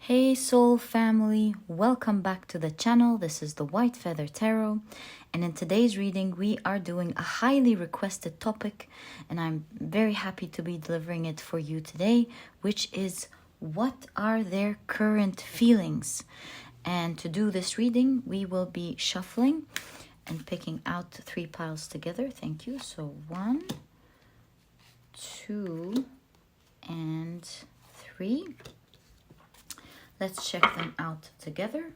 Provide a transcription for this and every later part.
Hey soul family, welcome back to the channel. This is the White Feather Tarot, and in today's reading we are doing a highly requested topic, and I'm very happy to be delivering it for you today, which is what are their current feelings? And to do this reading we will be shuffling and picking out 3 piles together. Thank you. So 1, 2, and 3. Let's check them out together.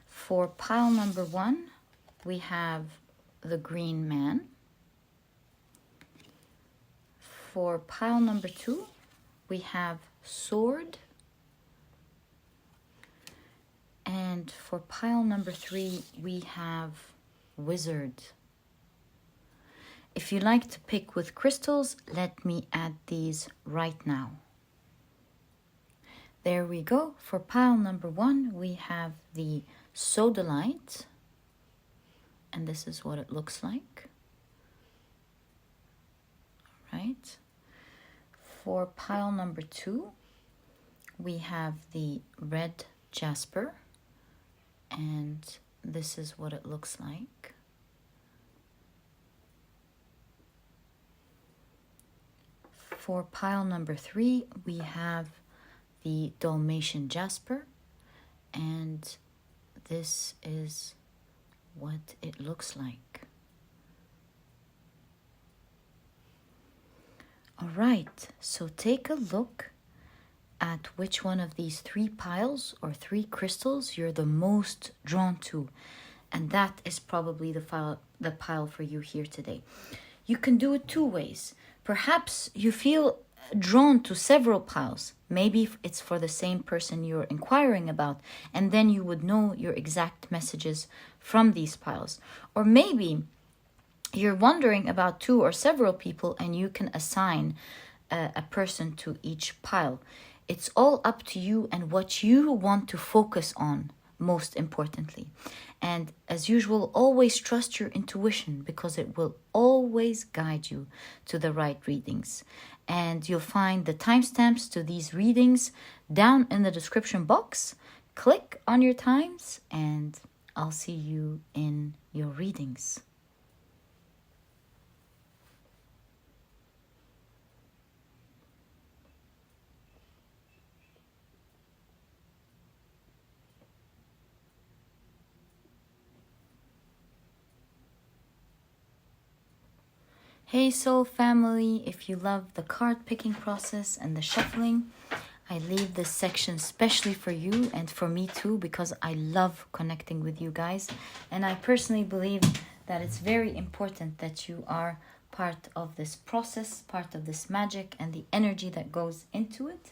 For pile number 1, we have the Green Man. For pile number 2, we have Sword. And for pile number 3, we have Wizard. If you like to pick with crystals, let me add these right now. There we go. For pile number 1, we have the Sodalite. And this is what it looks like. All right. For pile number 2, we have the red Jasper. And this is what it looks like. For pile number 3, we have the Dalmation Jasper, and this is what it looks like. All right, so take a look at which one of these 3 piles or 3 crystals you're the most drawn to, and that is probably the pile for you here today. You can do it 2 ways. Perhaps you feel drawn to several piles. Maybe it's for the same person you're inquiring about, and then you would know your exact messages from these piles. Or maybe you're wondering about 2 or several people and you can assign a person to each pile. It's all up to you and what you want to focus on, most importantly. And as usual, always trust your intuition, because it will always guide you to the right readings. And you'll find the timestamps to these readings down in the description box. Click on your times and I'll see you in your readings. Hey soul family, if you love the card picking process and the shuffling, I leave this section specially for you and for me too, because I love connecting with you guys, and I personally believe that it's very important that you are part of this process, part of this magic and the energy that goes into it.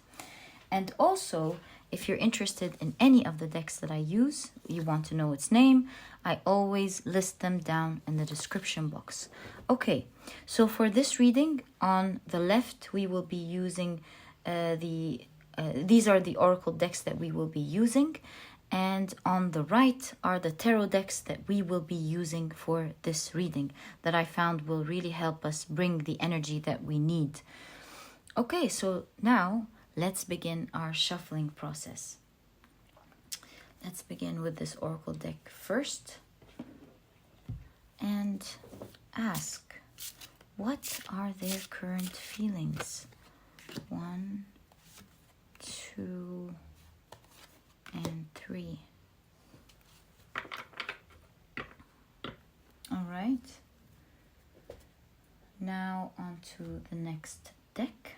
And also, if you're interested in any of the decks that I use, you want to know its name, I always list them down in the description box. Okay, so for this reading, on the left, we will be using these are the oracle decks that we will be using. And on the right are the tarot decks that we will be using for this reading, that I found will really help us bring the energy that we need. Okay, so now let's begin our shuffling process. Let's begin with this oracle deck first and ask, what are their current feelings? 1, 2, and 3. All right. Now on to the next deck.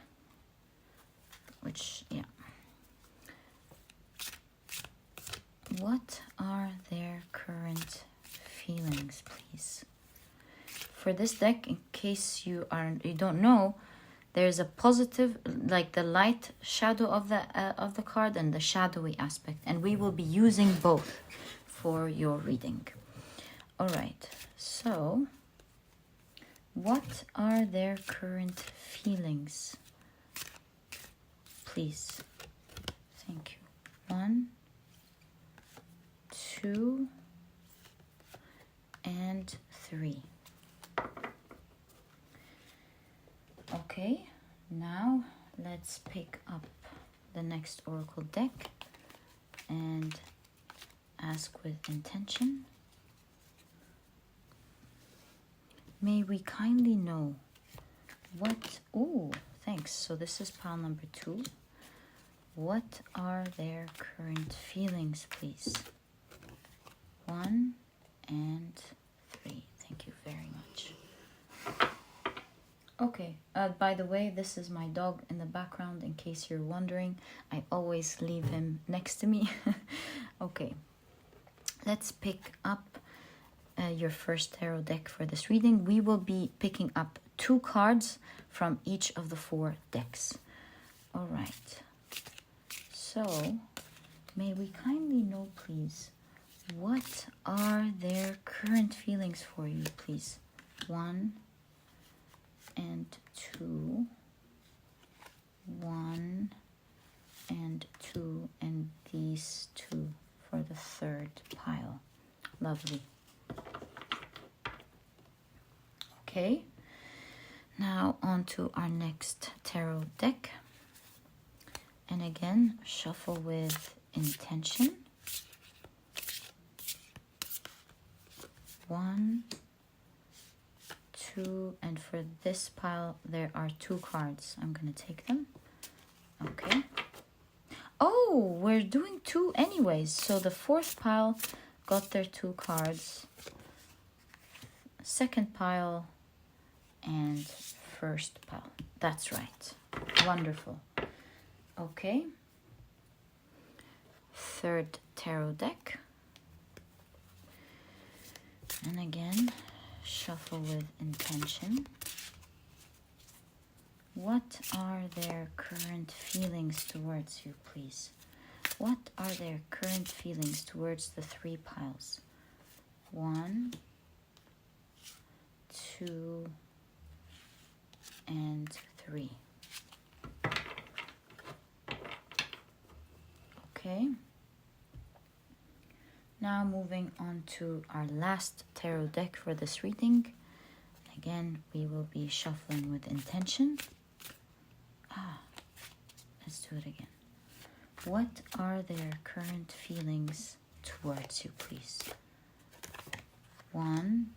What are their current feelings, please? For this deck, in case you don't know, there's a positive, like the light shadow of the card and the shadowy aspect, and we will be using both for your reading. All right. So, what are their current feelings? Please. Thank you. 1, 2, and 3. Okay, now let's pick up the next oracle deck and ask with intention. May we kindly know what... Oh, thanks. So this is pile number 2. What are their current feelings, please? 1 and 3. Thank you very much. Okay, by the way, this is my dog in the background, in case you're wondering. I always leave him next to me. Okay, let's pick up your first tarot deck for this reading. We will be picking up 2 cards from each of the 4 decks. All right. So, may we kindly know, please, what are their current feelings for you, please? 1 and 2. 1 and 2, and these 2 for the 3rd pile. Lovely. Okay, now on to our next tarot deck. And again, shuffle with intention. 1, 2, and for this pile there are 2 cards. I'm gonna take them. Okay. Oh, we're doing 2 anyways. So the 4th pile got their 2 cards. 2nd pile and 1st pile. That's right. Wonderful. Okay. 3rd tarot deck. And again, shuffle with intention. What are their current feelings towards you, please? What are their current feelings towards the 3 piles? 1, 2, and 3. Okay. Now moving on to our last tarot deck for this reading. Again, we will be shuffling with intention. Let's do it again. What are their current feelings towards you, please? 1.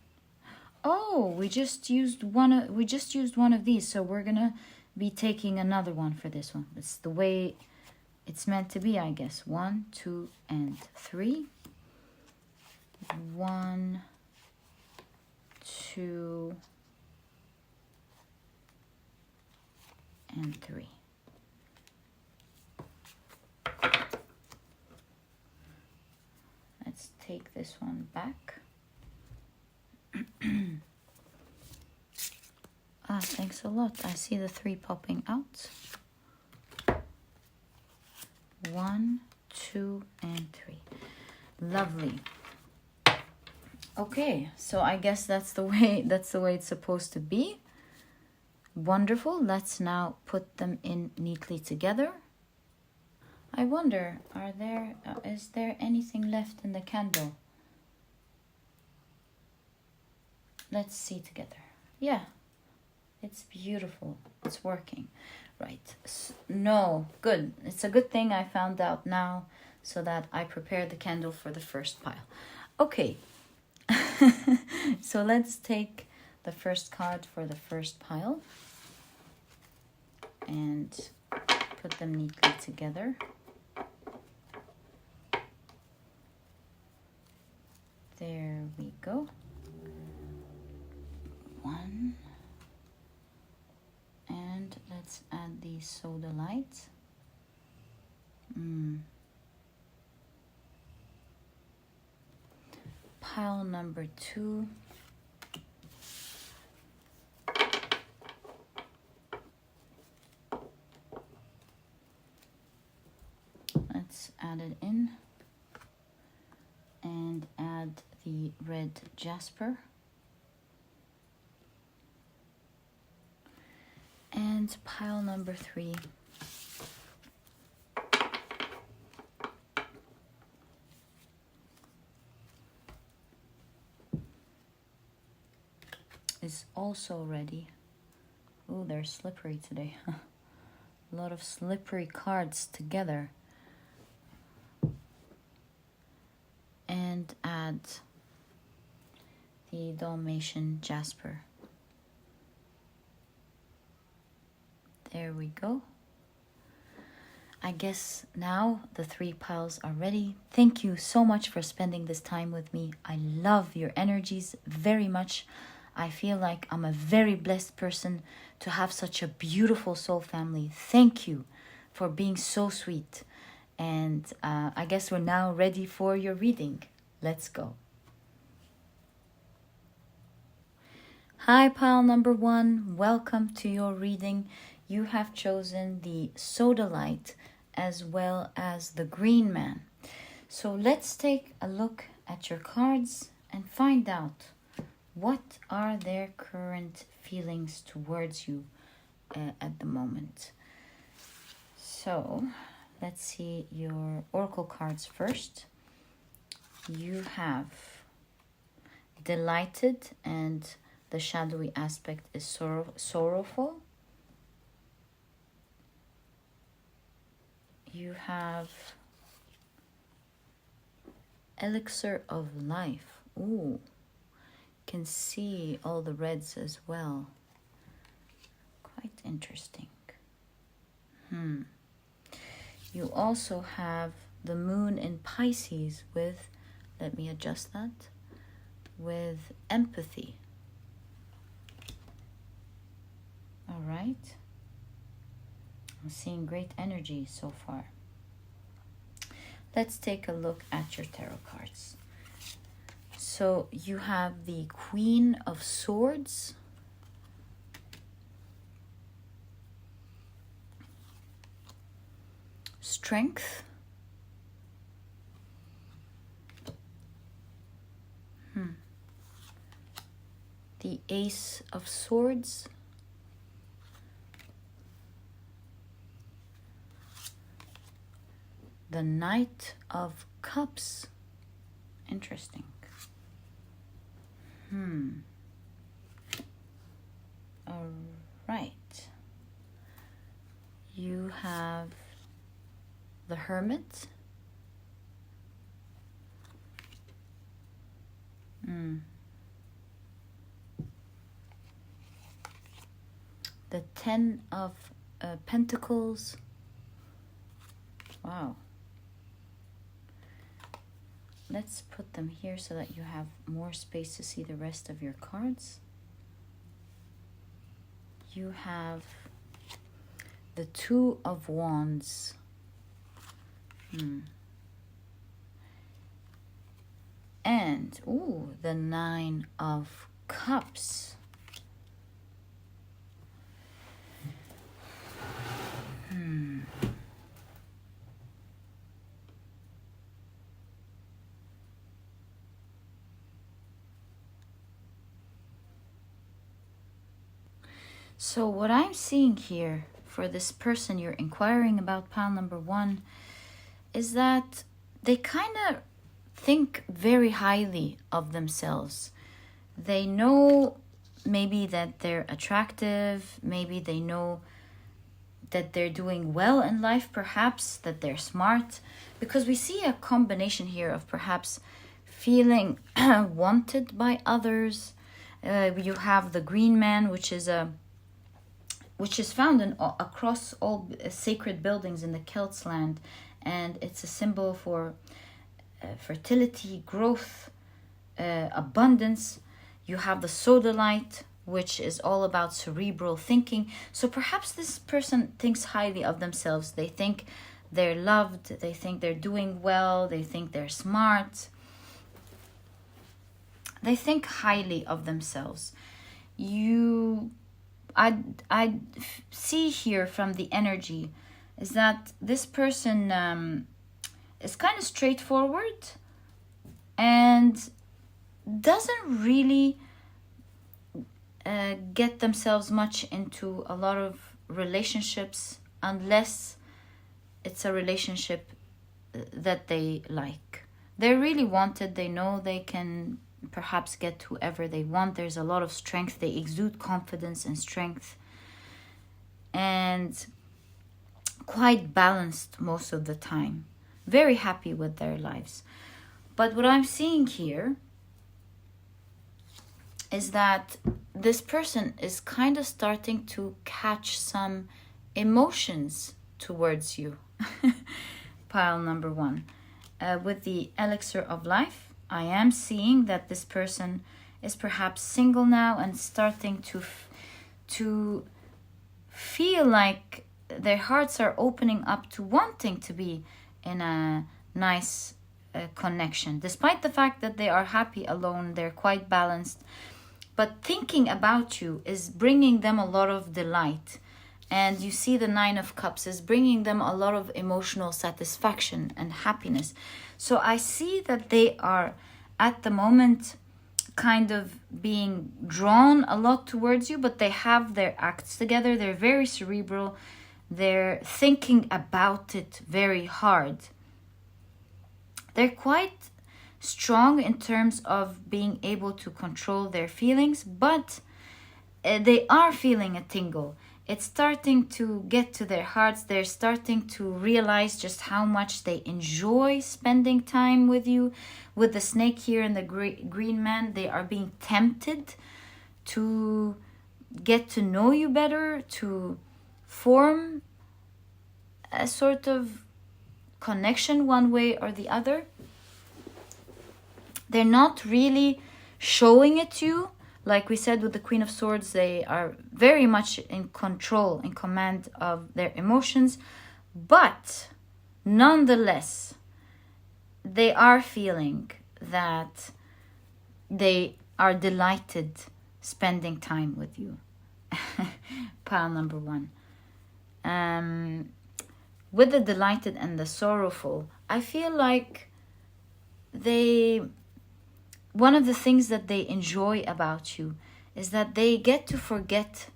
Oh, we just used one of these, so we're gonna be taking another one for this one. It's the way it's meant to be, I guess. 1, 2, and 3. 1, 2, and 3. Let's take this one back. Thanks a lot. I see the 3 popping out. 1, 2, and 3. Lovely. Okay, so I guess that's the way it's supposed to be. Wonderful. Let's now put them in neatly together. I wonder, is there anything left in the candle? Let's see together. Yeah, it's beautiful. It's working. Right. No, good. It's a good thing I found out now so that I prepared the candle for the 1st pile. Okay. So let's take the 1st card for the 1st pile and put them neatly together. There we go. 1. And let's add the Sodalite. Pile number 2. Let's add it in and add the red Jasper. And pile number 3. Is also ready. Oh, they're slippery today. A lot of slippery cards together. and add the Dalmation Jasper. There we go. I guess now the 3 piles are ready. Thank you so much for spending this time with me. I love your energies very much. I feel like I'm a very blessed person to have such a beautiful soul family. Thank you for being so sweet. And I guess we're now ready for your reading. Let's go. Hi, pile number 1. Welcome to your reading. You have chosen the Sodalite as well as the Green Man. So let's take a look at your cards and find out what are their current feelings towards you at the moment. So let's see your oracle cards first. You have delighted, and the shadowy aspect is sorrowful. You have elixir of life. Ooh, can see all the reds as well. Quite interesting. You also have the moon in Pisces with, let me adjust that, with empathy. All right. I'm seeing great energy so far. Let's take a look at your tarot cards. So you have the Queen of Swords, Strength, the Ace of Swords, the Knight of Cups. Interesting. All right. You have the Hermit. The Ten of Pentacles. Wow. Let's put them here so that you have more space to see the rest of your cards. You have the Two of Wands. And, the Nine of Cups. So what I'm seeing here for this person you're inquiring about, pile number 1, is that they kind of think very highly of themselves. They know maybe that they're attractive, maybe they know that they're doing well in life, perhaps that they're smart, because we see a combination here of perhaps feeling wanted by others. You have the Green Man, which is found across all sacred buildings in the Celts land, and it's a symbol for fertility, growth, abundance. You have the Sodalite, which is all about cerebral thinking. So perhaps this person thinks highly of themselves. They think they're loved, they think they're doing well, they think they're smart. They think highly of themselves. I see here from the energy is that this person is kind of straightforward and doesn't really get themselves much into a lot of relationships unless it's a relationship that they like. They're really wanted. They know they can perhaps get whoever they want. There's a lot of strength. They exude confidence and strength, and quite balanced most of the time. Very happy with their lives. But what I'm seeing here is that this person is kind of starting to catch some emotions towards you. Pile number 1. With the elixir of life, I am seeing that this person is perhaps single now and starting to feel like their hearts are opening up to wanting to be in a nice connection. Despite the fact that they are happy alone, they're quite balanced. But thinking about you is bringing them a lot of delight. And you see the 9 of Cups is bringing them a lot of emotional satisfaction and happiness. So I see that they are at the moment kind of being drawn a lot towards you, but they have their acts together. They're very cerebral. They're thinking about it very hard. They're quite strong in terms of being able to control their feelings, but they are feeling a tingle. It's starting to get to their hearts. They're starting to realize just how much they enjoy spending time with you. With the snake here and the green man, they are being tempted to get to know you better, to form a sort of connection one way or the other. They're not really showing it to you. Like we said with the Queen of Swords, they are very much in control, in command of their emotions. But nonetheless, they are feeling that they are delighted spending time with you. Pile number 1. With the delighted and the sorrowful, I feel like one of the things that they enjoy about you is that they get to forget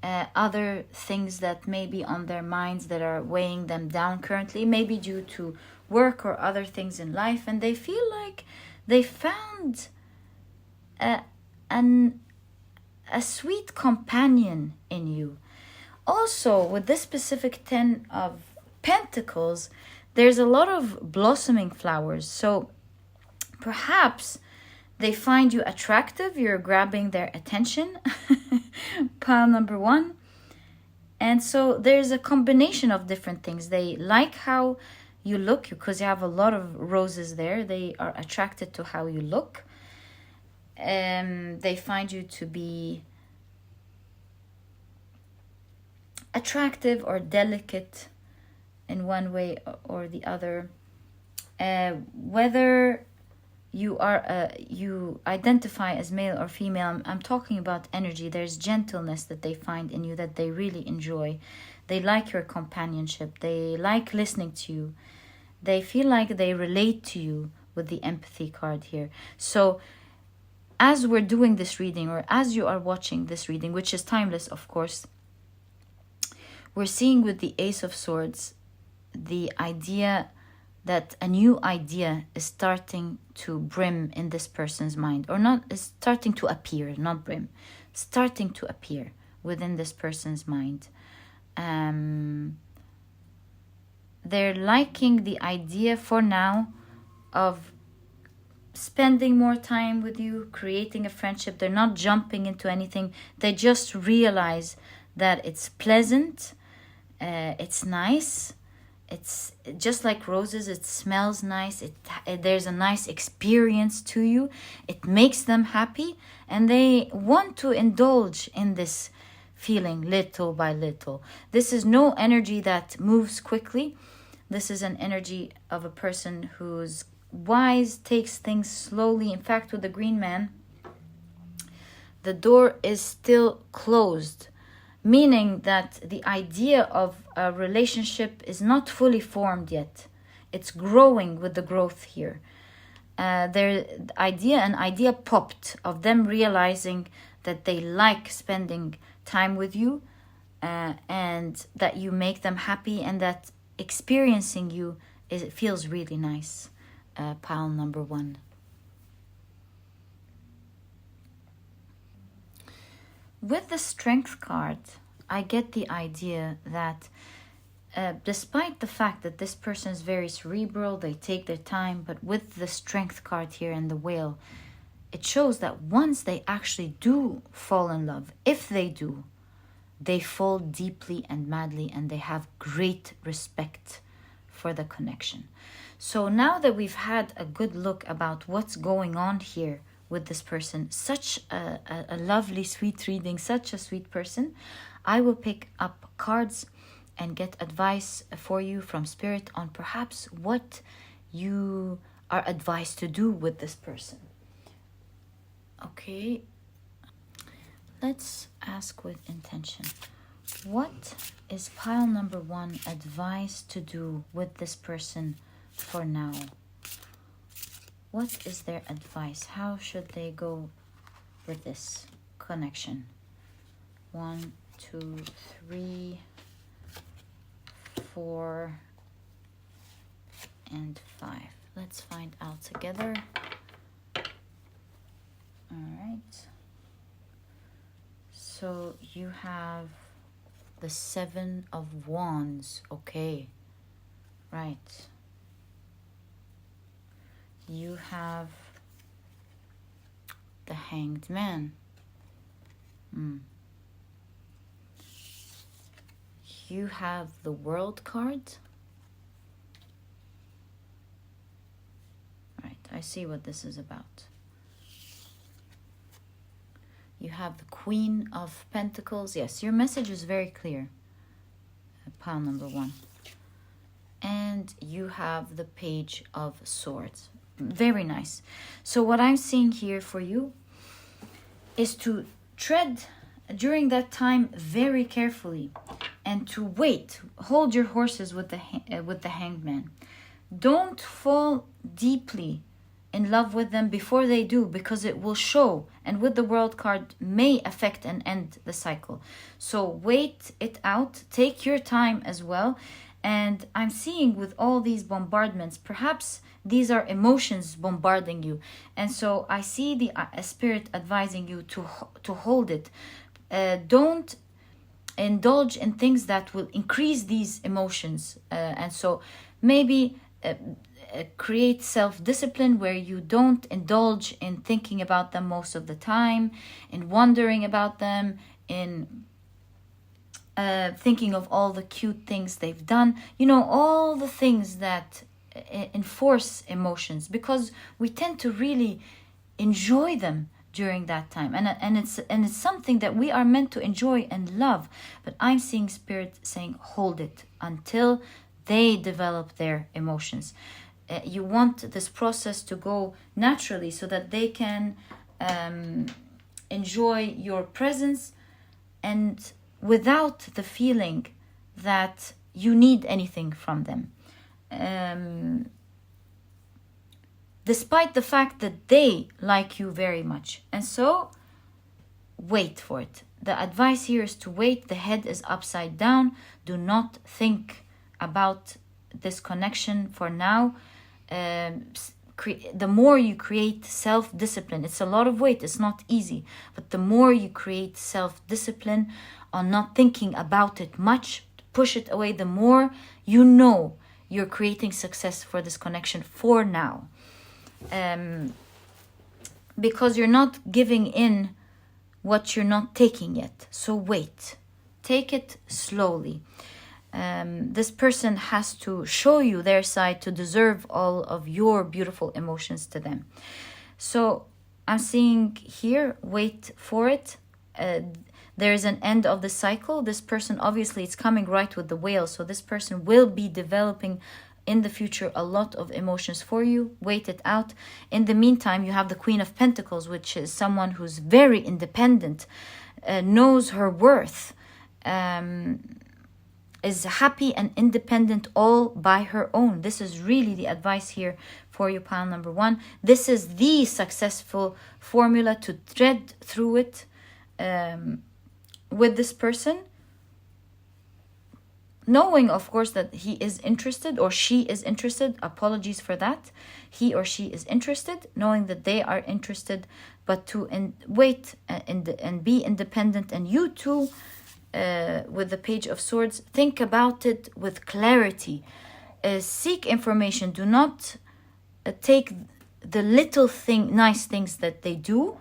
other things that may be on their minds that are weighing them down currently, maybe due to work or other things in life, and they feel like they found a sweet companion in you. Also, with this specific 10 of Pentacles, there's a lot of blossoming flowers, so perhaps they find you attractive, you're grabbing their attention. Pile number 1. And so there's a combination of different things. They like how you look because you have a lot of roses there. They are attracted to how you look. They find you to be attractive or delicate in one way or the other. Whether you identify as male or female, I'm talking about energy. There's gentleness that they find in you that they really enjoy. They like your companionship. They like listening to you. They feel like they relate to you with the empathy card here. So as we're doing this reading, or as you are watching this reading, which is timeless, of course, we're seeing with the Ace of Swords the idea that a new idea is starting to brim in this person's mind, or not, is starting to appear, not brim, starting to appear within this person's mind. They're liking the idea for now of spending more time with you, creating a friendship. They're not jumping into anything. They just realize that it's pleasant, it's nice. It's just like roses. It smells nice. There's a nice experience to you. It makes them happy, and they want to indulge in this feeling little by little. This is no energy that moves quickly. This is an energy of a person who's wise, takes things slowly. In fact, with the green man, the door is still closed, meaning that the idea of a relationship is not fully formed yet. It's growing with the growth here. An idea popped of them realizing that they like spending time with you, and that you make them happy, and that experiencing you it feels really nice. Pile number 1. With the Strength card, I get the idea that despite the fact that this person is very cerebral, they take their time, but with the strength card here and the whale, it shows that once they actually do fall in love, if they do, they fall deeply and madly, and they have great respect for the connection. So now that we've had a good look about what's going on here with this person, such a lovely, sweet reading, such a sweet person, I will pick up cards and get advice for you from Spirit on perhaps what you are advised to do with this person. Okay, let's ask with intention. What is pile number 1 advised to do with this person for now? What is their advice? How should they go with this connection? 1, 2, 3, 4, and 5. Let's find out together. All right. So you have the 7 of Wands. Okay. Right. You have the Hanged Man. You have the World card. Right, I see what this is about. You have the Queen of Pentacles. Yes, your message is very clear. Pile number 1. And you have the Page of Swords. Very nice. So what I'm seeing here for you is to tread during that time very carefully, and to wait. Hold your horses with the Hanged Man. Don't fall deeply in love with them before they do, because it will show, and with the World card may affect and end the cycle. So wait it out, take your time as well. And I'm seeing with all these bombardments, perhaps these are emotions bombarding you, and so I see the Spirit advising you to hold it. Don't indulge in things that will increase these emotions, and so maybe create self-discipline where you don't indulge in thinking about them most of the time, in wondering about them, in thinking of all the cute things they've done, all the things that enforce emotions, because we tend to really enjoy them during that time, and it's something that we are meant to enjoy and love. But I'm seeing Spirit saying hold it until they develop their emotions. You want this process to go naturally so that they can enjoy your presence, and without the feeling that you need anything from them. Despite the fact that they like you very much. And so, wait for it. The advice here is to wait. The head is upside down. Do not think about this connection for now. The more you create self-discipline, it's a lot of weight, it's not easy, but the more you create self-discipline on not thinking about it much, push it away, the more you're creating success for this connection for now. Because you're not giving in what you're not taking yet. So wait. Take it slowly. This person has to show you their side to deserve all of your beautiful emotions to them. So I'm seeing here, wait for it. There is an end of the cycle. This person, obviously, it's coming right with the whale. So this person will be developing in the future a lot of emotions for you. Wait it out. In the meantime, you have the Queen of Pentacles, which is someone who's very independent, knows her worth, is happy and independent all by her own. This is really the advice here for you, pile number 1. This is the successful formula to thread through it with this person. Knowing, of course, that he is interested or she is interested. Apologies for that. He or she is interested, knowing that they are interested, but to wait and be independent, and you too with the Page of Swords, think about it with clarity. Seek information. Do not take the little nice things that they do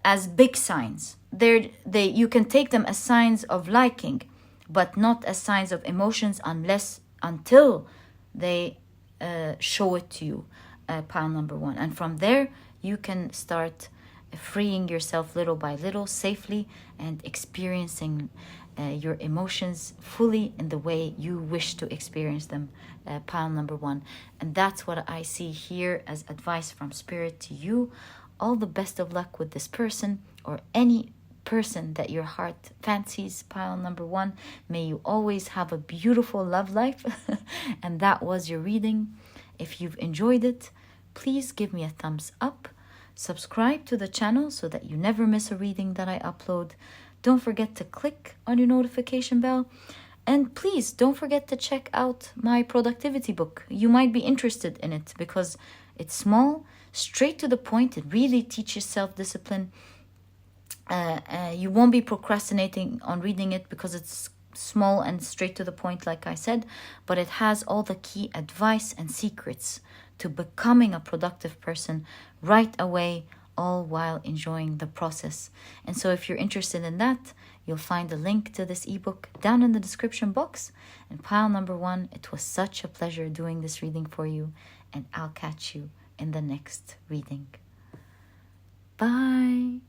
as big signs. You can take them as signs of liking, but not as signs of emotions until they show it to you, pile number 1. And from there, you can start freeing yourself little by little, safely, and experiencing your emotions fully in the way you wish to experience them, pile number 1. And that's what I see here as advice from Spirit to you. All the best of luck with this person or any person that your heart fancies, pile number 1. May you always have a beautiful love life. And that was your reading. If you've enjoyed it, please give me a thumbs up. Subscribe to the channel so that you never miss a reading that I upload. Don't forget to click on your notification bell. And please don't forget to check out my productivity book. You might be interested in it because it's small, straight to the point. It really teaches self-discipline. You won't be procrastinating on reading it because it's small and straight to the point, like I said. But it has all the key advice and secrets to becoming a productive person right away, all while enjoying the process. And so if you're interested in that, you'll find a link to this ebook down in the description box. And pile number 1, it was such a pleasure doing this reading for you, and I'll catch you in the next reading. Bye.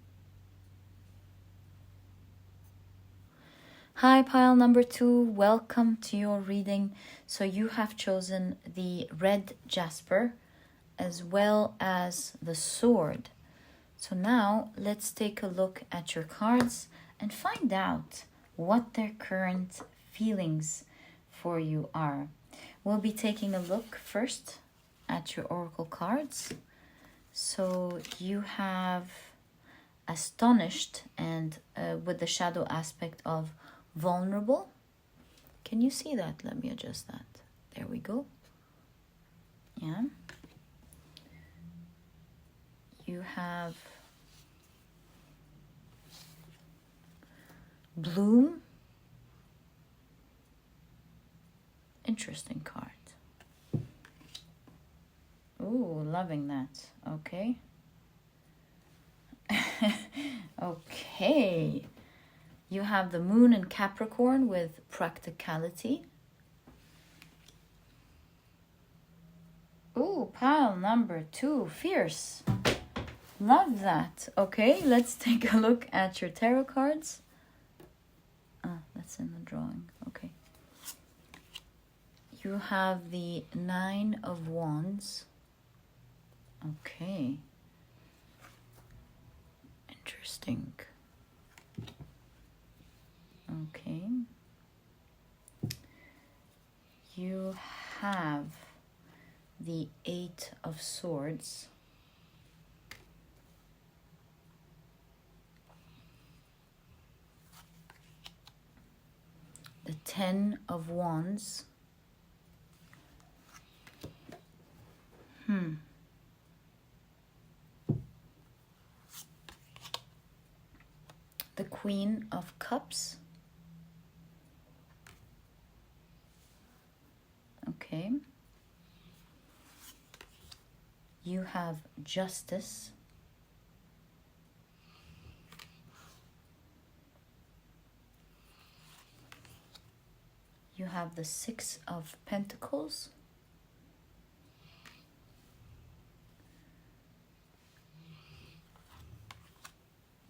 Hi, pile number 2, welcome to your reading. So you have chosen the red Jasper as well as the sword. So now let's take a look at your cards and find out what their current feelings for you are. We'll be taking a look first at your oracle cards. So you have astonished and with the shadow aspect of vulnerable. Can you see that? Let me adjust that. There we go. Yeah. You have bloom. Interesting card. Ooh, loving that. Okay. Okay. You have the moon in Capricorn with practicality. Ooh, pile number 2, fierce. Love that. Okay, let's take a look at your tarot cards. That's in the drawing. Okay. You have the 9 of Wands. Okay. Interesting. Okay. You have the 8 of Swords. The 10 of Wands. The Queen of Cups. Okay. You have Justice. You have the 6 of Pentacles.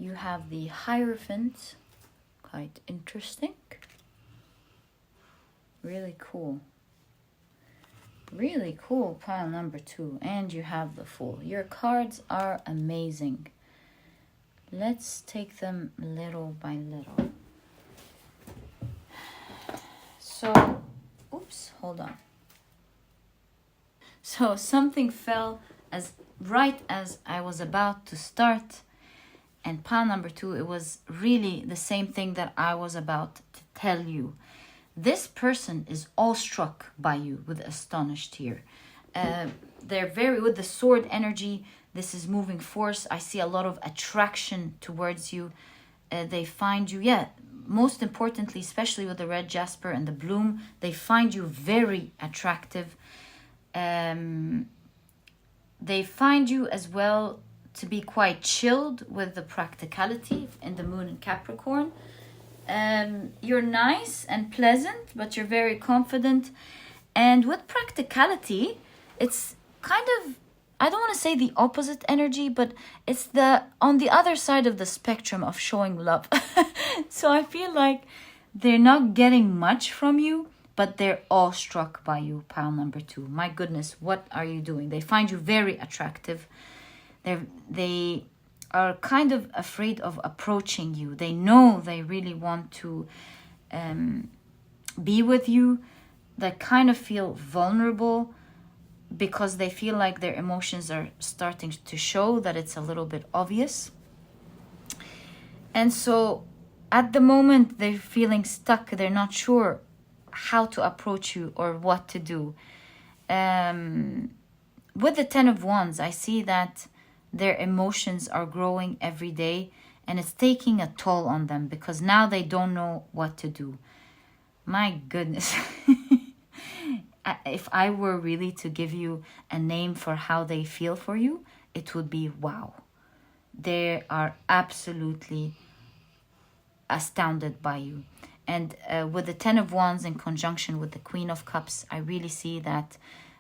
You have the Hierophant. Quite interesting. Really cool. Really cool, pile number 2. And you have the Fool. Your cards are amazing. Let's take them little by little. So, oops, hold on. So something fell right as I was about to start. And pile number 2, it was really the same thing that I was about to tell you. This person is awestruck by you with astonished here. They're very, with the sword energy, this is moving force. I see a lot of attraction towards you. They find you, most importantly, especially with the red jasper and the bloom, they find you very attractive. They find you as well to be quite chilled with the practicality in the moon in Capricorn. You're nice and pleasant, but you're very confident. And with practicality, it's kind of, I don't want to say the opposite energy, but it's the on the other side of the spectrum of showing love. So I feel like they're not getting much from you, but they're awestruck by you, pile number 2. My goodness, what are you doing? They find you very attractive. They are kind of afraid of approaching you. They know they really want to be with you. They kind of feel vulnerable because they feel like their emotions are starting to show, that it's a little bit obvious. And so at the moment they're feeling stuck. They're not sure how to approach you or what to do. With the 10 of Wands, I see that their emotions are growing every day, and it's taking a toll on them because now they don't know what to do. My goodness. If I were really to give you a name for how they feel for you, it would be wow. They are absolutely astounded by you. And with the 10 of Wands in conjunction with the Queen of Cups, I really see that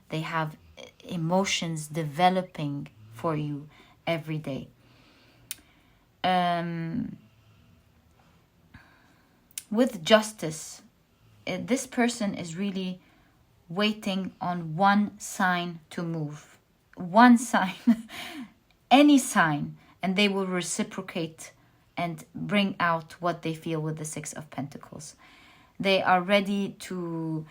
they have emotions developing for you every day. With Justice, this person is really waiting on one sign to move. One sign, any sign, and they will reciprocate and bring out what they feel with the 6 of Pentacles. They are ready to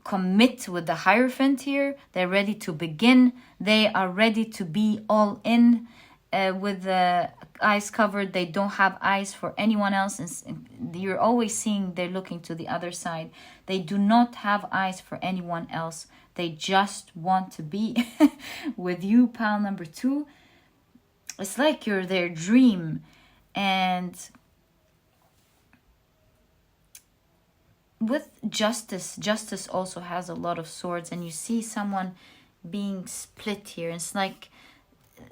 commit with the Hierophant here. They're ready to begin. They are ready to be all in with the eyes covered. They don't have eyes for anyone else. And you're always seeing they're looking to the other side. They do not have eyes for anyone else. They just want to be with you, pile number 2. It's like you're their dream. And with Justice also has a lot of swords, and you see someone being split here. It's like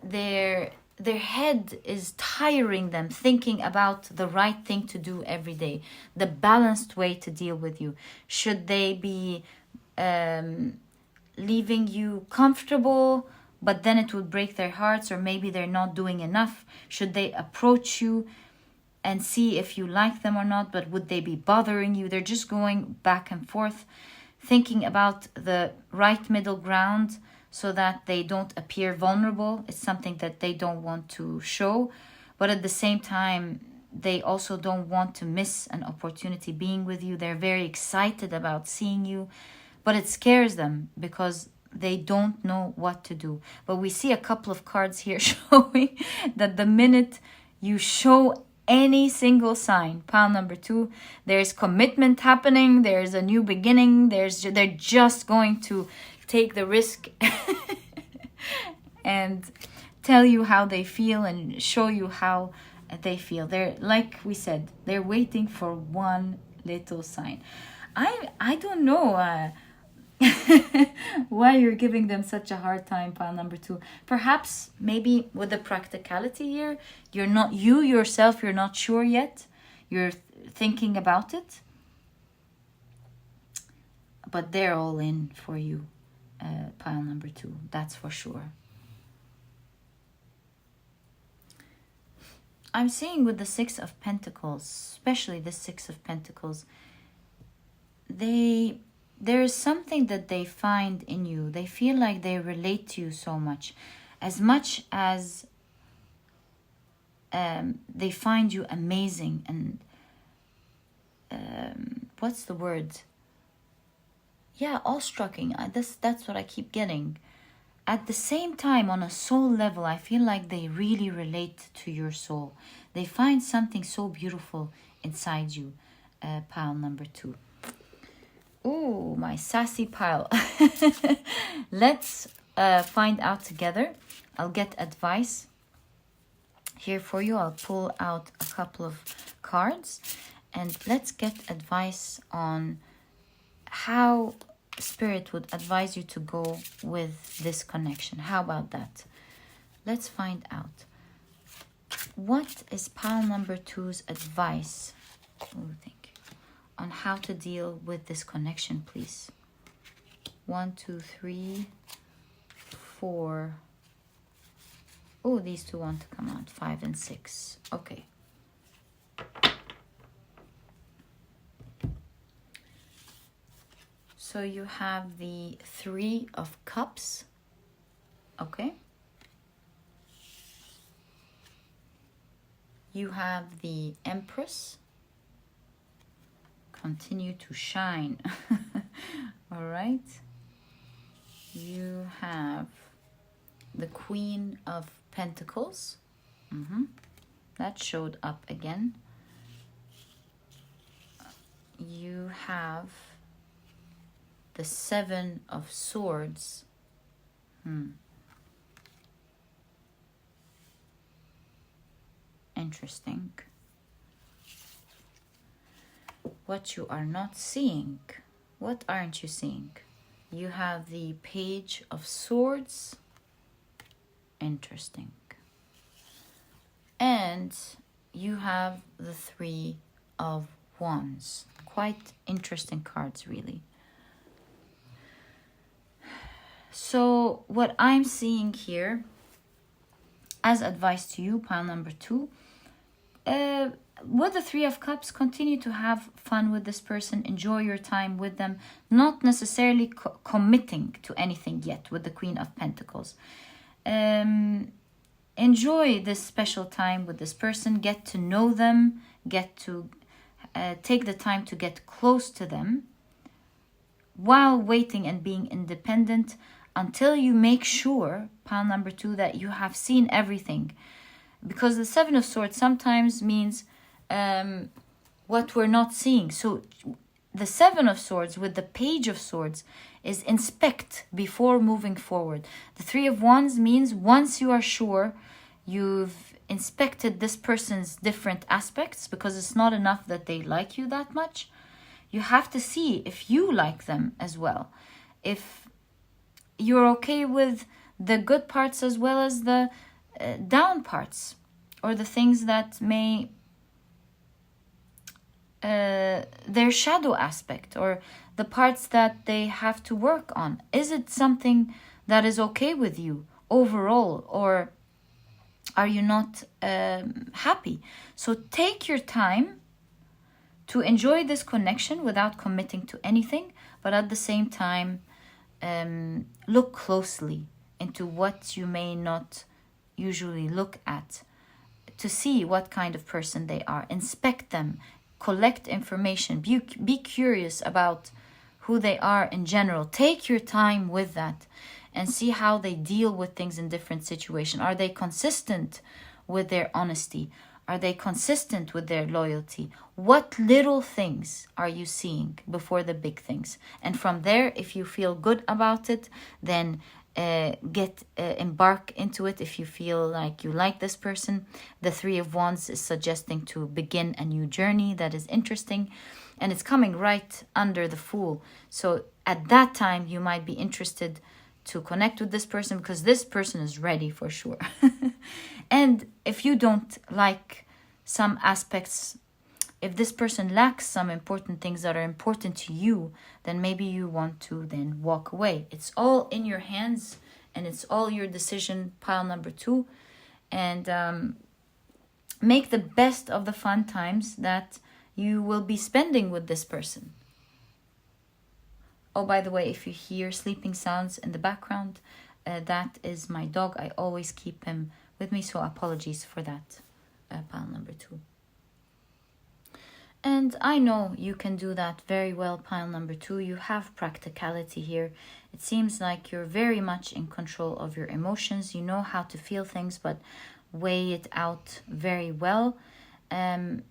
their head is tiring them, thinking about the right thing to do every day, the balanced way to deal with you. Should they be leaving you comfortable, but then it would break their hearts, or maybe they're not doing enough? Should they approach you and see if you like them or not, but would they be bothering you? They're just going back and forth, thinking about the right middle ground so that they don't appear vulnerable. It's something that they don't want to show, but at the same time, they also don't want to miss an opportunity being with you. They're very excited about seeing you, but it scares them because they don't know what to do. But we see a couple of cards here showing that the minute you show any single sign, pile number 2, there's commitment happening. There's a new beginning. They're just going to take the risk and tell you how they feel and show you how they feel. They're, like we said, they're waiting for one little sign. I don't know why you're giving them such a hard time, pile number 2. Perhaps maybe with the practicality here, you're not sure yet. You're thinking about it, but they're all in for you, pile number 2. That's for sure. I'm seeing with the 6 of Pentacles, especially the 6 of Pentacles, there is something that they find in you. They feel like they relate to you so much as they find you amazing and what's the word? Yeah, awestrucking. That's what I keep getting. At the same time, on a soul level, I feel like they really relate to your soul. They find something so beautiful inside you, pile number 2. Oh, my sassy pile. Let's find out together. I'll get advice here for you. I'll pull out a couple of cards And let's get advice on how Spirit would advise you to go with this connection. How about that? Let's find out. What is pile number 2's advice? Oh, thank you. On how to deal with this connection, please. 1, 2, 3, 4. Oh, these two want to come out. 5 and 6. Okay. So you have the 3 of Cups. Okay. You have the Empress. Continue to shine. All right. You have the Queen of Pentacles. That showed up again. You have the 7 of Swords. Interesting. What you are not seeing. What aren't you seeing? You have the Page of Swords. Interesting. And you have the 3 of Wands. Quite interesting cards, really. So what I'm seeing here as advice to you, pile number 2, with the 3 of Cups, continue to have fun with this person, enjoy your time with them, not necessarily committing to anything yet with the Queen of Pentacles. Enjoy this special time with this person, get to know them, get to take the time to get close to them while waiting and being independent until you make sure, pile number 2, that you have seen everything. Because the 7 of Swords sometimes means what we're not seeing. So the 7 of Swords with the Page of Swords is inspect before moving forward. The 3 of Wands means once you are sure you've inspected this person's different aspects, because it's not enough that they like you that much. You have to see if you like them as well. If you're okay with the good parts as well as the down parts, or the things that may their shadow aspect, or the parts that they have to work on. Is it something that is okay with you overall, or are you not happy? So take your time to enjoy this connection without committing to anything, but at the same time look closely into what you may not usually look at, to see what kind of person they are. Inspect them, collect information, be curious about who they are in general. Take your time with that and see how they deal with things in different situations. Are they consistent with their honesty? Are they consistent with their loyalty? What little things are you seeing before the big things? And from there, if you feel good about it, then embark into it. If you feel like you like this person, the 3 of Wands is suggesting to begin a new journey that is interesting, and it's coming right under the Fool. So at that time, you might be interested to connect with this person because this person is ready for sure. And if you don't like some aspects, if this person lacks some important things that are important to you, then maybe you want to then walk away. It's all in your hands and it's all your decision, pile number 2. And make the best of the fun times that you will be spending with this person. Oh, by the way, if you hear sleeping sounds in the background, that is my dog. I always keep him with me, so apologies for that, pile number 2. And I know you can do that very well, pile number 2. You have practicality here. It seems like you're very much in control of your emotions. You know how to feel things, but weigh it out very well. And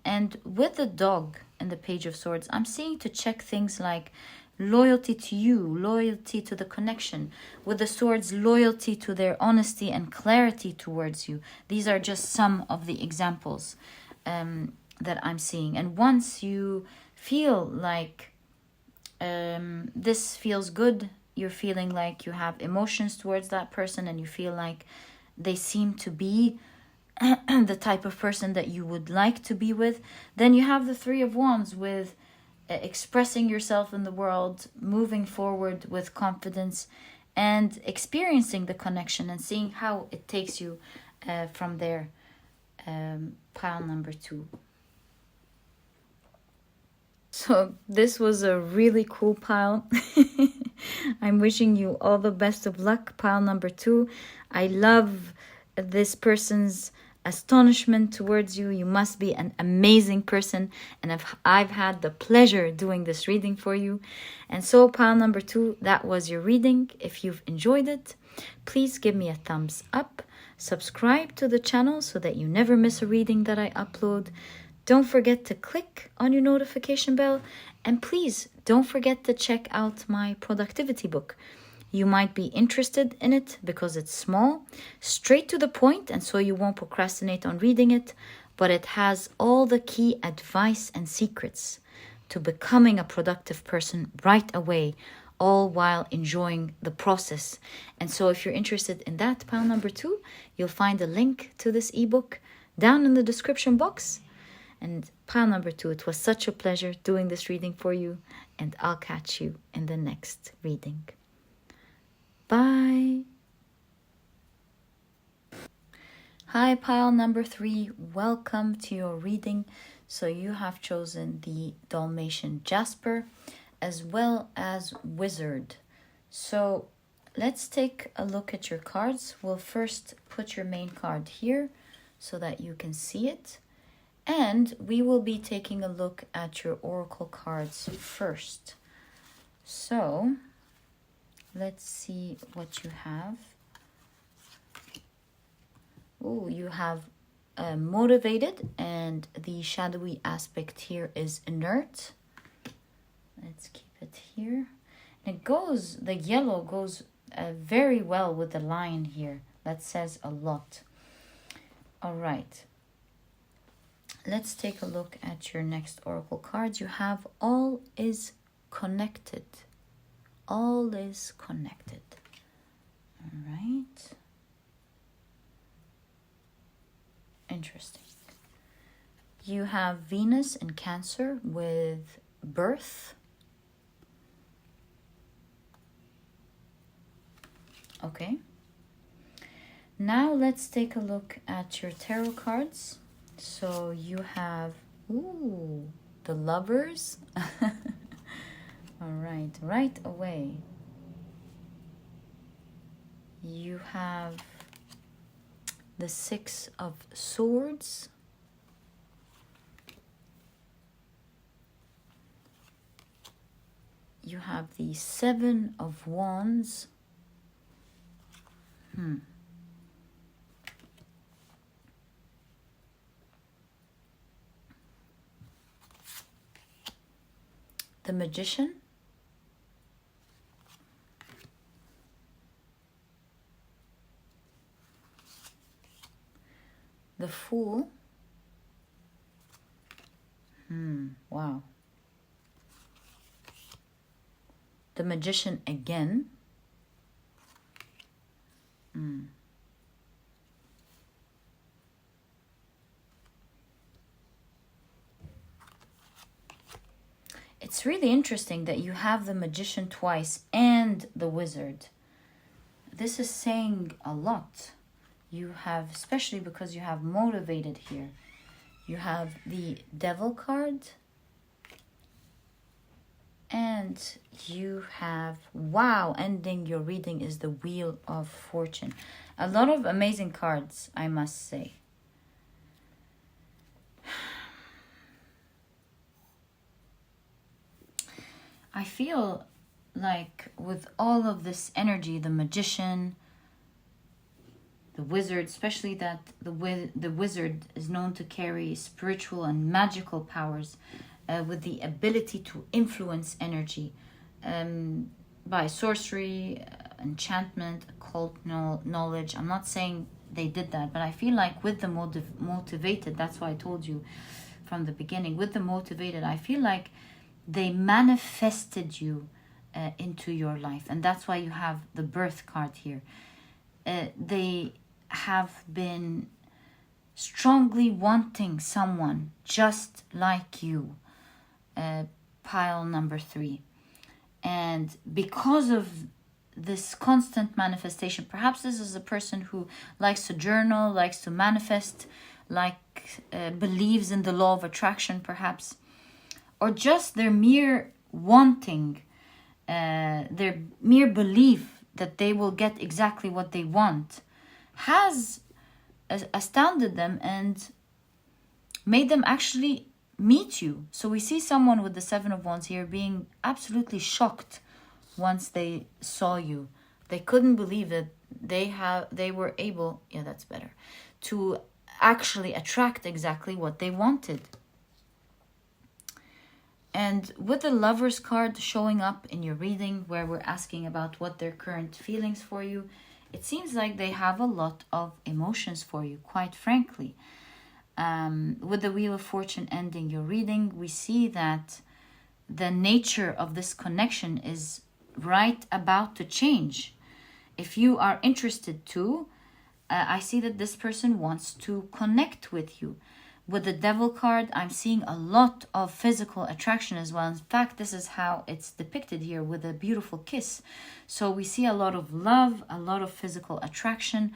with the dog and the Page of Swords, I'm seeing to check things like loyalty to you, loyalty to the connection. With the Swords, loyalty to their honesty and clarity towards you. These are just some of the examples. that I'm seeing. And once you feel like this feels good, you're feeling like you have emotions towards that person, and you feel like they seem to be the type of person that you would like to be with, then you have the Three of Wands with expressing yourself in the world, moving forward with confidence, and experiencing the connection and seeing how it takes you from there. Pile number 2. So this was a really cool pile. I'm wishing you all the best of luck, pile number 2. I love this person's astonishment towards you. You must be an amazing person, and I've had the pleasure doing this reading for you. And so pile number 2, that was your reading. If you've enjoyed it, please give me a thumbs up, subscribe to the channel so that you never miss a reading that I upload. Don't forget to click on your notification bell, and please don't forget to check out my productivity book. You might be interested in it because it's small, straight to the point, and so you won't procrastinate on reading it, but it has all the key advice and secrets to becoming a productive person right away, all while enjoying the process. And so if you're interested in that, pile number 2, you'll find a link to this ebook down in the description box. And pile number 2, it was such a pleasure doing this reading for you, and I'll catch you in the next reading. Bye. Hi, pile number 3. Welcome to your reading. So you have chosen the Dalmation Jasper as well as Wizard. So let's take a look at your cards. We'll first put your main card here so that you can see it. And we will be taking a look at your oracle cards first. So let's see what you have. Oh, you have motivated, and the shadowy aspect here is inert. Let's keep it here. And it goes, the yellow goes very well with the line here. That says a lot. All right. Let's take a look at your next oracle cards. You have all is connected. All is connected. All right. Interesting. You have Venus in Cancer with birth. Okay. Now let's take a look at your tarot cards. So you have, the Lovers. All right, right away. You have the Six of Swords. You have the Seven of Wands. The Magician. The Fool. Wow. The Magician again. It's really interesting that you have the Magician twice and the Wizard. This is saying a lot. You have, especially because you have motivated here. You have the Devil card. And you have, wow, ending your reading is the Wheel of Fortune. A lot of amazing cards, I must say. I feel like with all of this energy, the Magician, the Wizard, especially that the Wizard is known to carry spiritual and magical powers with the ability to influence energy by sorcery, enchantment, occult knowledge. I'm not saying they did that, but I feel like with the motivated, that's why I told you, from the beginning with the motivated, I feel like they manifested you into your life, and that's why you have the birth card here. They have been strongly wanting someone just like you, pile number 3. And because of this constant manifestation, perhaps this is a person who likes to journal, likes to manifest, believes in the law of attraction perhaps, or just their mere wanting, their mere belief that they will get exactly what they want has astounded them and made them actually meet you. So we see someone with the 7 of Wands here being absolutely shocked once they saw you. They couldn't believe that they were able, yeah, that's better, to actually attract exactly what they wanted. And with the Lovers card showing up in your reading, where we're asking about what their current feelings for you, it seems like they have a lot of emotions for you, quite frankly. With the Wheel of Fortune ending your reading, we see that the nature of this connection is right about to change. If you are interested to, I see that this person wants to connect with you. With the Devil card, I'm seeing a lot of physical attraction as well. In fact, this is how it's depicted here with a beautiful kiss. So we see a lot of love, a lot of physical attraction,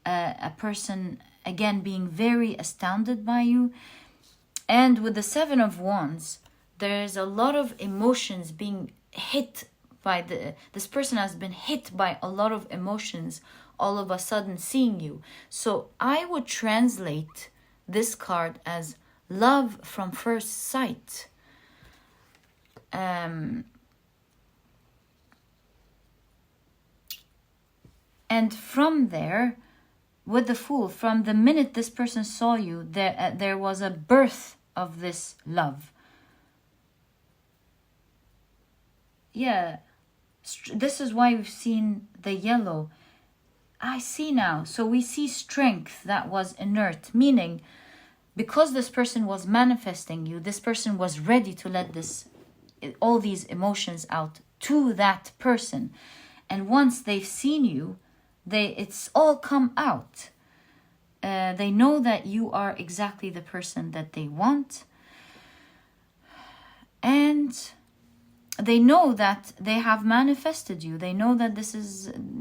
a person, again, being very astounded by you. And with the 7 of Wands, there's a lot of emotions being hit by this person has been hit by a lot of emotions all of a sudden seeing you. So I would translate this card as love from first sight. And from there, with the Fool, from the minute this person saw you, there was a birth of this love. Yeah, this is why we've seen the yellow. I see now. So we see strength that was inert, meaning because this person was manifesting you, this person was ready to let all these emotions out to that person. And once they've seen you, it's all come out. They know that you are exactly the person that they want. And they know that they have manifested you. They know that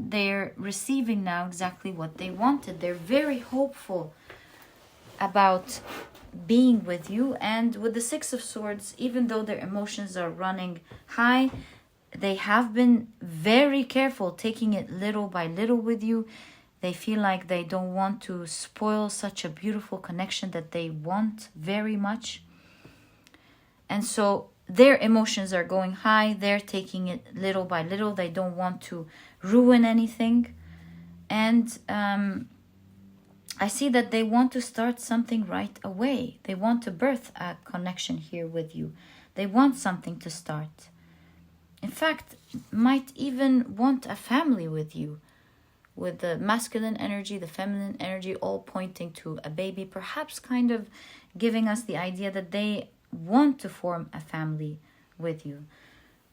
they're receiving now exactly what they wanted. They're very hopeful about being with you. And with the 6 of Swords, even though their emotions are running high, they have been very careful, taking it little by little with you. They feel like they don't want to spoil such a beautiful connection that they want very much. And so their emotions are going high. They're taking it little by little. They don't want to ruin anything. And I see that they want to start something right away. They want to birth a connection here with you. They want something to start. In fact, might even want a family with you. With the masculine energy, the feminine energy, all pointing to a baby. Perhaps kind of giving us the idea that they want to form a family with you.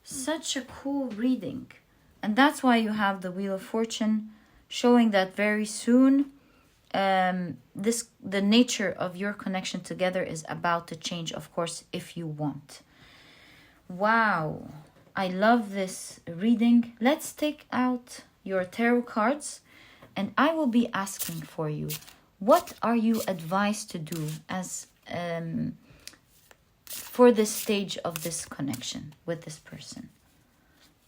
Such a cool reading. And that's why you have the Wheel of Fortune showing that very soon the nature of your connection together is about to change, of course, if you want. Wow, I love this reading. Let's take out your tarot cards and I will be asking for you, what are you advised to do as for this stage of this connection with this person?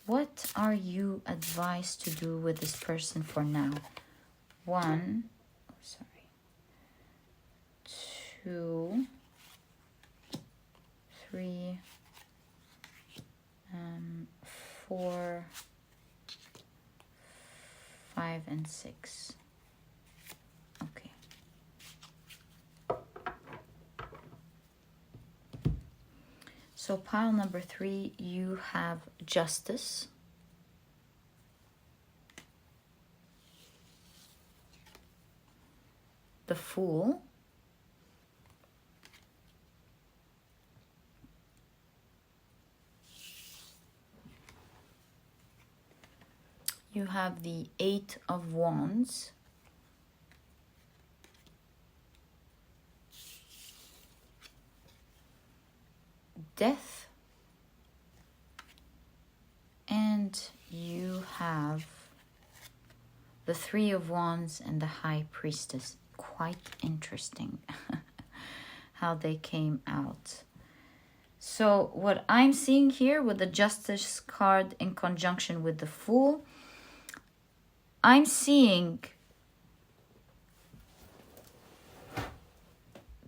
What are you advised to do with this person for now? 2, 3, 4, 5, and 6. Okay. So pile number 3, you have Justice. The Fool. have the Eight of Wands. Death. And you have the Three of Wands and the High Priestess. Quite interesting how they came out. So what I'm seeing here with the Justice card in conjunction with the Fool, I'm seeing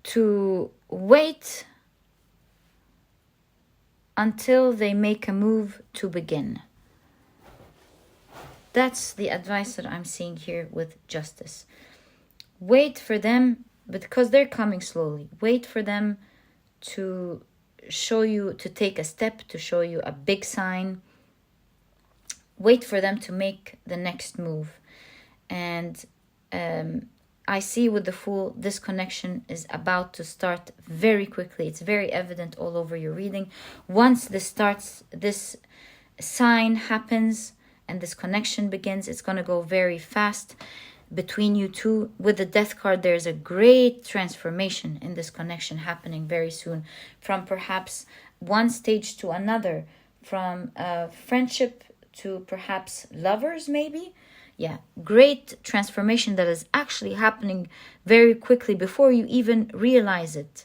to wait until they make a move to begin. That's the advice that I'm seeing here with Justice. Wait for them, because they're coming slowly. Wait for them to show you, to take a step, to show you a big sign. Wait for them to make the next move. And I see with the Fool, this connection is about to start very quickly. It's very evident all over your reading. Once this starts, this sign happens and this connection begins, it's going to go very fast between you two. With the Death card, there's a great transformation in this connection happening very soon, from perhaps one stage to another, from friendship to perhaps lovers maybe. Yeah, great transformation that is actually happening very quickly before you even realize it.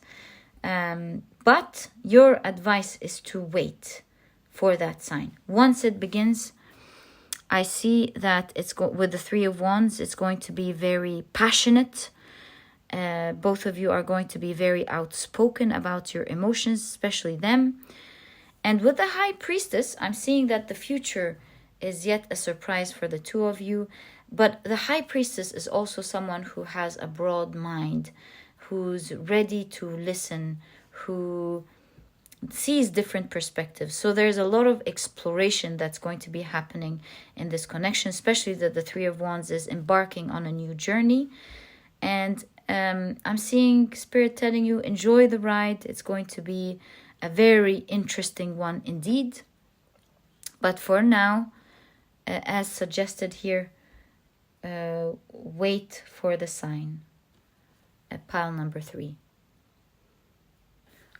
But your advice is to wait for that sign. Once it begins, I see that with the Three of Wands, it's going to be very passionate. Both of you are going to be very outspoken about your emotions, especially them. And with the High Priestess, I'm seeing that the future is yet a surprise for the two of you. But the High Priestess is also someone who has a broad mind, who's ready to listen, who sees different perspectives. So there's a lot of exploration that's going to be happening in this connection, especially that the Three of Wands is embarking on a new journey. And I'm seeing Spirit telling you, enjoy the ride. It's going to be a very interesting one indeed. But for now, as suggested here, wait for the sign. Pile number 3.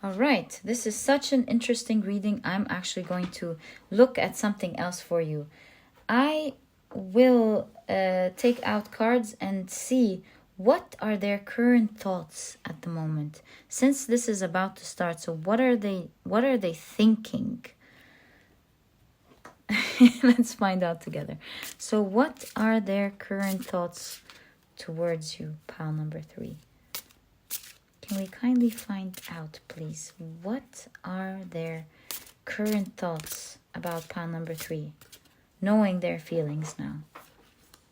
All right, this is such an interesting reading. I'm actually going to look at something else for you. I will take out cards and see what are their current thoughts at the moment, since this is about to start. So what are they thinking? Let's find out together. So what are their current thoughts towards you, pile number 3? Can we kindly find out, please? What are their current thoughts about pile number 3? Knowing their feelings now.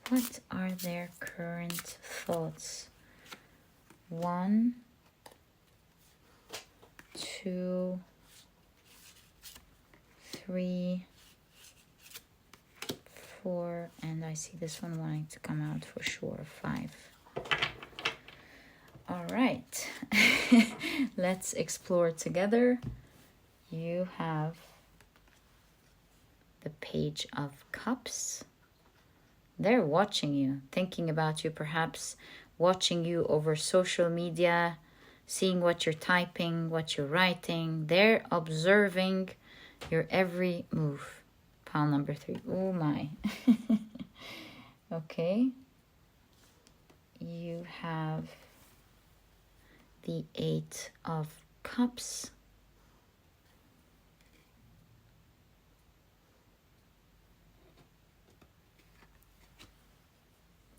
What are their current thoughts? 1, 2, 3, 4, and I see this one wanting to come out for sure. 5. All right, let's explore together. You have the Page of Cups. They're watching you, thinking about you, perhaps watching you over social media, seeing what you're typing, what you're writing. They're observing your every move. Pile number 3. Oh my. Okay. You have the 8 of Cups.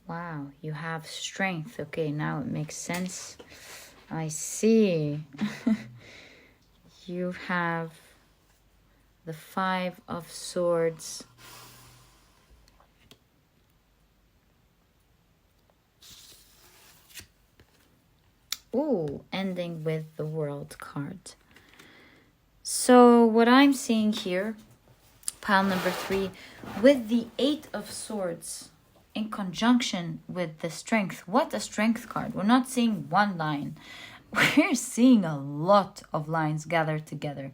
Wow, you have strength. Okay, now it makes sense. I see. You have the 5 of Swords. Ooh, ending with the World card. So what I'm seeing here, pile number 3, with the 8 of Swords in conjunction with the Strength. What a Strength card. We're not seeing one line. We're seeing a lot of lines gathered together.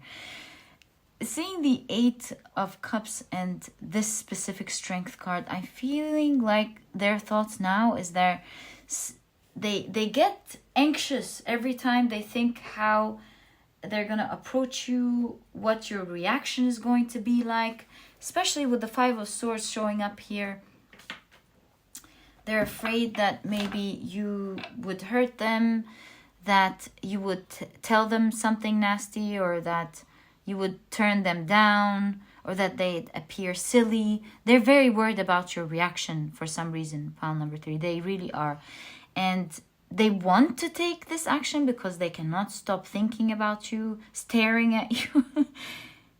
seeing the 8 of Cups and this specific Strength card, I'm feeling like their thoughts now is they get anxious every time they think how they're going to approach you, what your reaction is going to be like, especially with the 5 of Swords showing up here. They're afraid that maybe you would hurt them, that you would tell them something nasty, or that you would turn them down, or that they'd appear silly. They're very worried about your reaction for some reason, pile number 3. They really are. And they want to take this action because they cannot stop thinking about you, staring at you.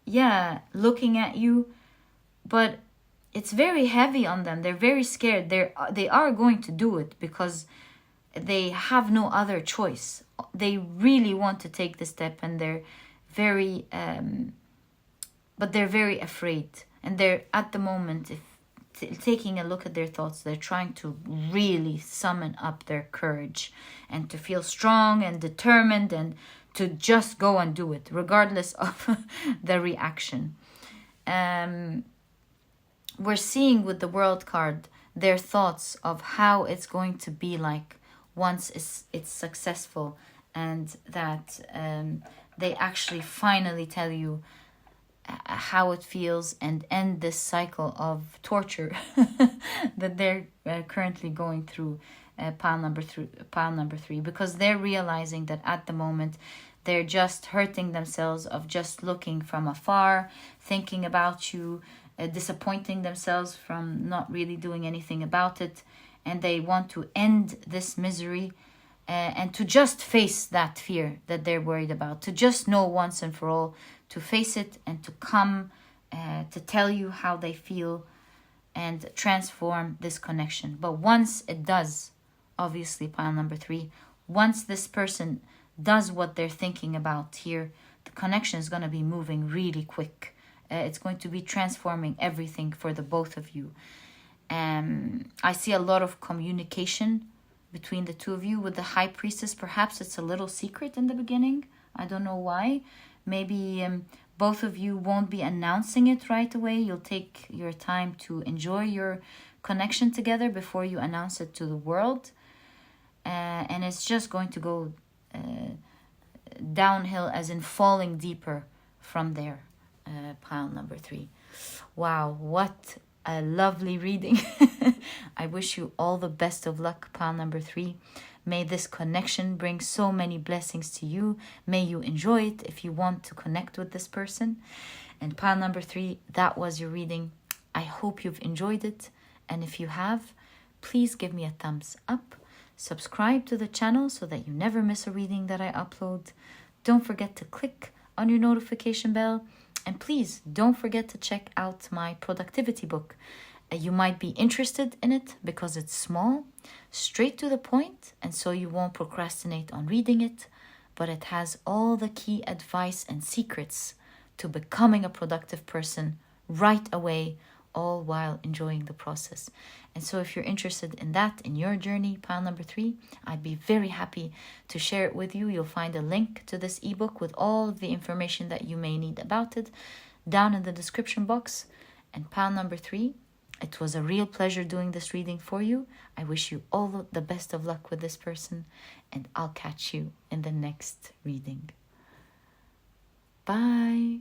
Yeah, looking at you. But it's very heavy on them. They're very scared. They are going to do it because they have no other choice. They really want to take the step, and they're very but they're very afraid. And they're at the moment, if taking a look at their thoughts, they're trying to really summon up their courage and to feel strong and determined and to just go and do it regardless of the reaction. We're seeing with the World card their thoughts of how it's going to be like once it's successful, and that they actually finally tell you how it feels and end this cycle of torture that they're currently going through, pile number 3, because they're realizing that at the moment they're just hurting themselves of just looking from afar, thinking about you, disappointing themselves from not really doing anything about it, and they want to end this misery and to just face that fear that they're worried about, to just know once and for all, to face it and to come to tell you how they feel and transform this connection. But once it does, obviously, pile number 3, once this person does what they're thinking about here, the connection is going to be moving really quick. It's going to be transforming everything for the both of you. I see a lot of communication between the two of you. With the High Priestess, perhaps it's a little secret in the beginning. I don't know why. Maybe both of you won't be announcing it right away. You'll take your time to enjoy your connection together before you announce it to the world. And it's just going to go downhill, as in falling deeper from there. Pile number 3. Wow, what a lovely reading. I wish you all the best of luck, pile number 3. May this connection bring so many blessings to you. May you enjoy it if you want to connect with this person. And pile number 3, that was your reading. I hope you've enjoyed it. And if you have, please give me a thumbs up. Subscribe to the channel so that you never miss a reading that I upload. Don't forget to click on your notification bell. And please don't forget to check out my productivity book. You might be interested in it because it's small, straight to the point, and so you won't procrastinate on reading it. But it has all the key advice and secrets to becoming a productive person right away, all while enjoying the process. And so if you're interested in that, in your journey, pile number 3, I'd be very happy to share it with you. You'll find a link to this ebook with all of the information that you may need about it down in the description box. And pile number 3, it was a real pleasure doing this reading for you. I wish you all the best of luck with this person, and I'll catch you in the next reading. Bye.